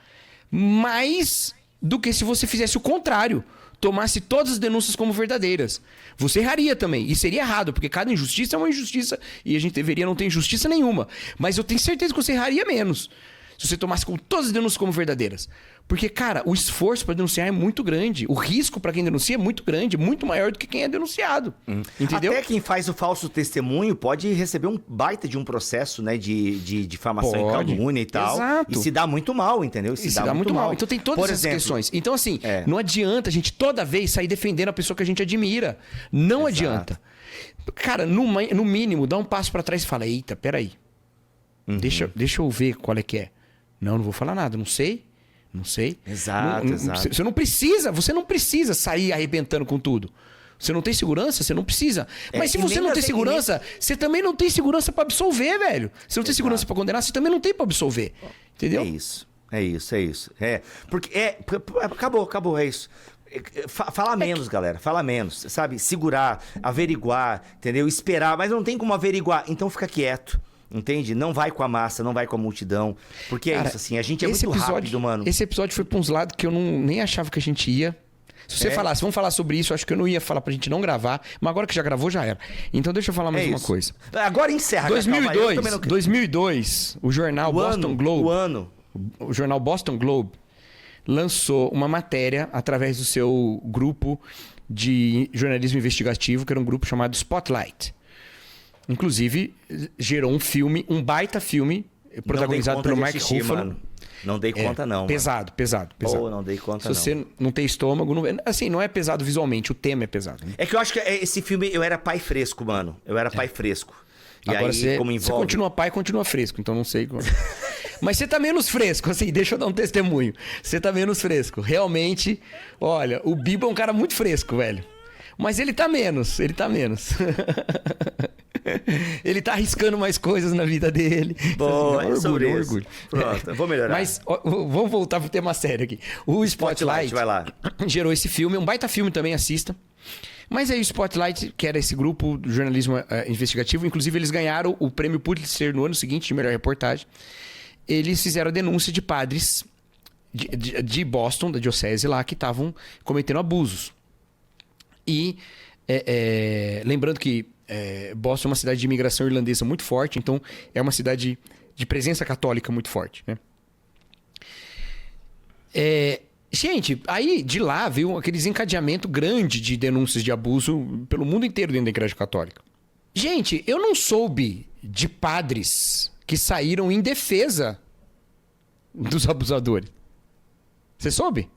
mais do que se você fizesse o contrário. Tomasse todas as denúncias como verdadeiras. Você erraria também. E seria errado, porque cada injustiça é uma injustiça e a gente deveria não ter injustiça nenhuma. Mas eu tenho certeza que você erraria menos se você tomasse todas as denúncias como verdadeiras. Porque, cara, o esforço para denunciar é muito grande. O risco para quem denuncia é muito grande, muito maior do que quem é denunciado. Entendeu? Até quem faz o falso testemunho pode receber um baita de um processo, né, de difamação e calúnia e tal. Exato. E se dá muito mal, entendeu? Se dá muito mal. Então tem todas Por essas exemplo, questões. Então, assim, não adianta a gente toda vez sair defendendo a pessoa que a gente admira. Não adianta. Cara, no mínimo, dá um passo para trás e fala, eita, peraí. Deixa eu ver qual é que é. Não vou falar nada, não sei. Exato. Você não precisa sair arrebentando com tudo. Você não tem segurança? Você não precisa. Mas se você não tem segurança, você também não tem segurança pra absolver, velho. Você não tem segurança pra condenar, você também não tem pra absolver. Entendeu? É isso. Porque acabou, é isso. Fala menos, galera. Fala menos, sabe? Segurar, averiguar, entendeu? Esperar, mas não tem como averiguar. Então fica quieto. Entende? Não vai com a massa, não vai com a multidão. Porque é isso, assim, a gente é muito rápido, mano. Esse episódio foi pra uns lados que eu nem achava que a gente ia. Se você falasse, vamos falar sobre isso, eu acho que eu não ia falar pra gente não gravar. Mas agora que já gravou, já era. Então deixa eu falar mais uma coisa. Agora encerra. 2002, o jornal o jornal Boston Globe lançou uma matéria através do seu grupo de jornalismo investigativo, que era um grupo chamado Spotlight. Inclusive, gerou um filme, um baita filme, protagonizado pelo Mark Ruffalo. Mano. Não dei conta, não. Pesado. Pô, não dei conta, Se você não tem estômago... Assim, não é pesado visualmente, o tema é pesado. Né? É que eu acho que esse filme, eu era pai fresco, mano. Eu era pai fresco. E agora aí, como você continua pai, continua fresco. Então não sei como... Mas você tá menos fresco, assim, deixa eu dar um testemunho. Você tá menos fresco. Realmente, olha, o Bibo é um cara muito fresco, velho. Mas ele tá menos. Ele tá arriscando mais coisas na vida dele. Boa, é orgulho. Pronto, vou melhorar. Mas vamos voltar pro tema sério aqui. O Spotlight vai lá. Gerou esse filme, um baita filme também, assista. Mas aí o Spotlight, que era esse grupo de jornalismo investigativo, inclusive eles ganharam o prêmio Pulitzer no ano seguinte de melhor reportagem. Eles fizeram a denúncia de padres de Boston, da diocese lá, que estavam cometendo abusos. E lembrando que Boston é uma cidade de imigração irlandesa muito forte, então é uma cidade de presença católica muito forte, né? Gente, aí de lá veio aquele desencadeamento grande de denúncias de abuso pelo mundo inteiro dentro da Igreja Católica. Gente, eu não soube de padres que saíram em defesa dos abusadores. Você soube?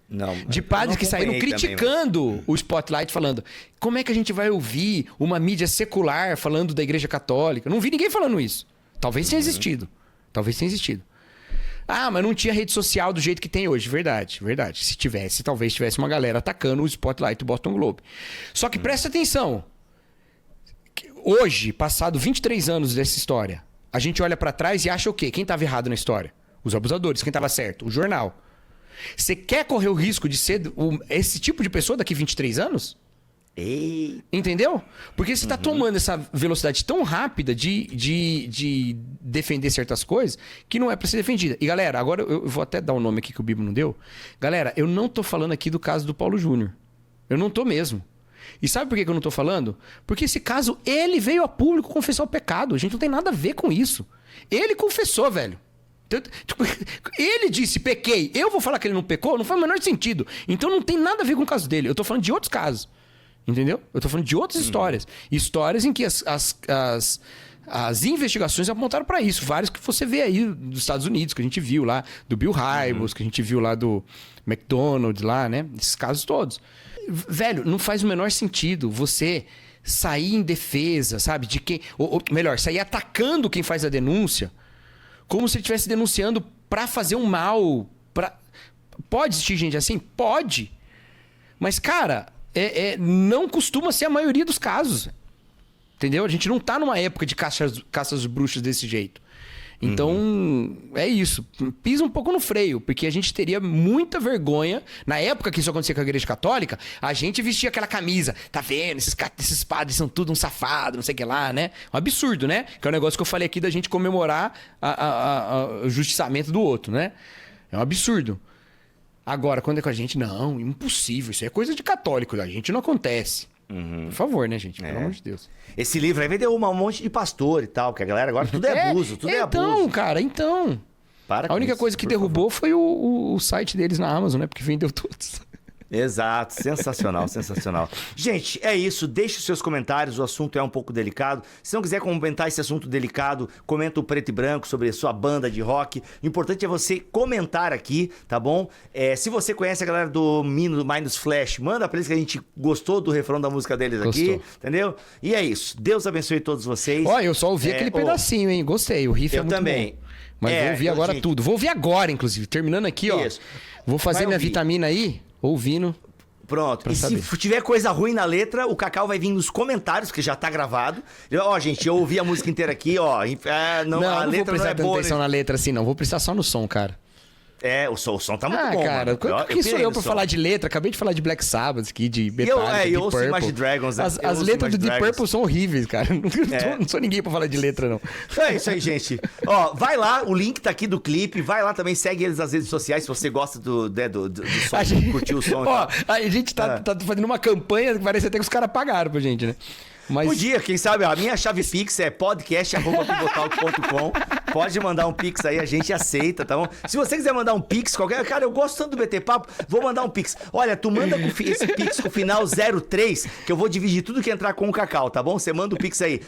Não. De padres que saíram criticando também, o Spotlight, falando como é que a gente vai ouvir uma mídia secular falando da Igreja Católica? Não vi ninguém falando isso. Talvez tenha existido. Ah, mas não tinha rede social do jeito que tem hoje. Verdade. Se tivesse, talvez tivesse uma galera atacando o Spotlight do Boston Globe. Só que presta atenção. Hoje, passado 23 anos dessa história, a gente olha pra trás e acha o quê? Quem tava errado na história? Os abusadores. Quem tava certo? O jornal. Você quer correr o risco de ser esse tipo de pessoa daqui 23 anos? Entendeu? Porque você tá tomando essa velocidade tão rápida de defender certas coisas que não é pra ser defendida. E galera, agora eu vou até dar o nome aqui que o Bibo não deu. Galera, eu não tô falando aqui do caso do Paulo Júnior. Eu não tô mesmo. E sabe por que eu não tô falando? Porque esse caso, ele veio a público confessar o pecado. A gente não tem nada a ver com isso. Ele confessou, velho. Ele disse, pequei. Eu vou falar que ele não pecou? Não faz o menor sentido. Então não tem nada a ver com o caso dele. Eu tô falando de outros casos. Entendeu? Eu tô falando de outras histórias. Histórias em que as investigações apontaram pra isso. Vários que você vê aí dos Estados Unidos, que a gente viu lá, do Bill Hybels, que a gente viu lá do McDonald's lá, né? Esses casos todos. Velho, não faz o menor sentido você sair em defesa, sabe? De quem... Ou melhor, sair atacando quem faz a denúncia como se ele estivesse denunciando pra fazer um mal. Pode existir gente assim? Pode. Mas, cara, não costuma ser a maioria dos casos. Entendeu? A gente não tá numa época de caças de bruxas desse jeito. Então, é isso. Pisa um pouco no freio, porque a gente teria muita vergonha. Na época que isso acontecia com a Igreja Católica, a gente vestia aquela camisa. Tá vendo? Esses padres são tudo um safado, não sei o que lá, né? Um absurdo, né? Que é um negócio que eu falei aqui da gente comemorar o justiçamento do outro, né? É um absurdo. Agora, quando é com a gente, não, impossível. Isso é coisa de católico, a gente não acontece. Por favor, né, gente? Pelo amor de Deus. Esse livro aí vendeu um monte de pastor e tal, porque a galera agora tudo é abuso, tudo é abuso. Então, cara, a única coisa que derrubou foi o site deles na Amazon, né? Porque vendeu todos. Exato, sensacional, sensacional. Gente, é isso, deixe os seus comentários, o assunto é um pouco delicado. Se não quiser comentar esse assunto delicado, comenta o Preto e Branco sobre a sua banda de rock. O importante é você comentar aqui, tá bom? Se você conhece a galera do Minus Flash, manda pra eles que a gente gostou do refrão da música deles aqui, entendeu? E é isso, Deus abençoe todos vocês. Ó, eu só ouvi aquele pedacinho, hein? Gostei, o riff é muito também. Bom. Mas vou ouvir agora tudo. Vou ouvir agora, inclusive, terminando aqui, isso. Ó. Vou fazer minha vitamina aí. Ouvindo. Pronto. E se tiver coisa ruim na letra, o Cacau vai vir nos comentários, que já tá gravado. Ó, gente, eu ouvi a música inteira aqui, ó. Não, a letra não é boa. Não vou prestar atenção na letra assim, não. Vou prestar só no som, cara. O som tá muito bom, cara, mano. quem sou eu pra falar de letra? Acabei de falar de Black Sabbath aqui, de Metallica, eu de ouço Purple. Imagine Dragons. As letras do Deep Purple são horríveis, cara. Não sou ninguém pra falar de letra, não. É isso aí, gente. Ó, vai lá, o link tá aqui do clipe. Vai lá também, segue eles nas redes sociais se você gosta do som, curtiu o som. Ó, a gente tá fazendo uma campanha que parece até que os caras pagaram pra gente, né? Mas... Podia, quem sabe, a minha chave Pix é podcast@bibotalk.com. Pode mandar um Pix aí, a gente aceita, tá bom? Se você quiser mandar um Pix, cara, eu gosto tanto do BT Papo, vou mandar um Pix. Olha, tu manda esse Pix com o final 03, que eu vou dividir tudo que entrar com o Cacau, tá bom? Você manda o Pix aí,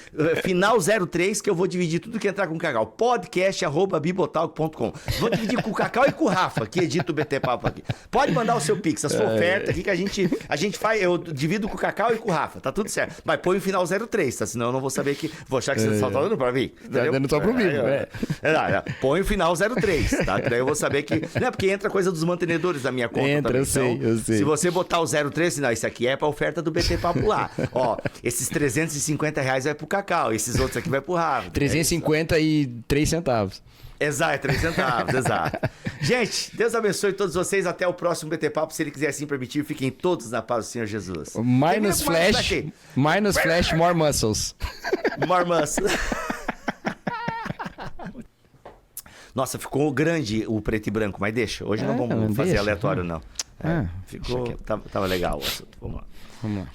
final 03, que eu vou dividir tudo que entrar com o Cacau. podcast@bibotalk.com. Vou dividir com o Cacau e com o Rafa, que edita o BT Papo aqui. Pode mandar o seu Pix, a sua oferta aqui, que a gente faz, eu divido com o Cacau e com o Rafa, tá tudo certo. Mas põe o final 03, tá? Senão eu não vou saber que... Vou achar que você só tá dando pra mim. Tá dando só pro mim, Põe o final 03, tá? Daí eu vou saber que... Não é porque entra coisa dos mantenedores da minha conta também. Eu sei. Se você botar o 03, não, isso aqui é pra oferta do BT Papo lá. Ó, esses R$350 vai pro Cacau, esses outros aqui vai pro Rafa. 353 centavos. Exato, 3 centavos, exato. Gente, Deus abençoe todos vocês. Até o próximo BT Papo. Se ele quiser assim permitir, fiquem todos na paz do Senhor Jesus. Minus flash, more muscles. More muscles. Nossa, ficou grande o preto e branco, mas deixa. Hoje não vamos fazer aleatório, não. Ficou... Tava legal o assunto. Vamos lá.